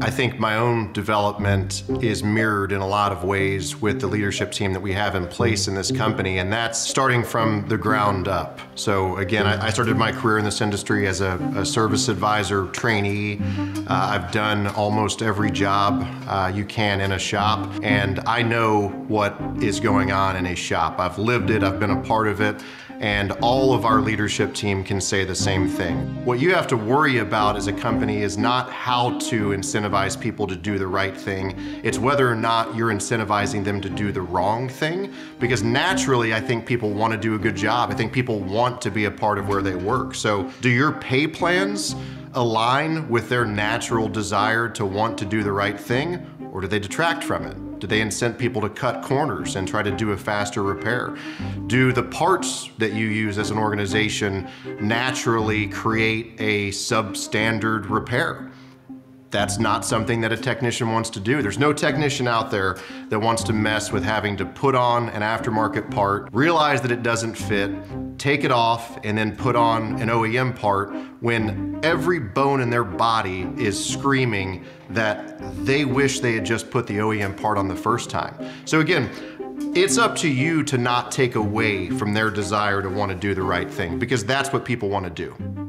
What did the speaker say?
I think my own development is mirrored in a lot of ways with the leadership team that we have in place in this company, and that's starting from the ground up. So again, I started my career in this industry as a service advisor trainee. I've done almost every job you can in a shop, and I know what is going on in a shop. I've lived it, I've been a part of it, and all of our leadership team can say the same thing. What you have to worry about as a company is not how to incentivize people to do the right thing, it's whether or not you're incentivizing them to do the wrong thing, because naturally I think people want to do a good job. I think people want to be a part of where they work. So do your pay plans align with their natural desire to want to do the right thing, or do they detract from it? Do they incent people to cut corners and try to do a faster repair? Do the parts that you use as an organization naturally create a substandard repair? That's not something that a technician wants to do. There's no technician out there that wants to mess with having to put on an aftermarket part, realize that it doesn't fit, take it off, and then put on an OEM part when every bone in their body is screaming that they wish they had just put the OEM part on the first time. So again, it's up to you to not take away from their desire to want to do the right thing, because that's what people want to do.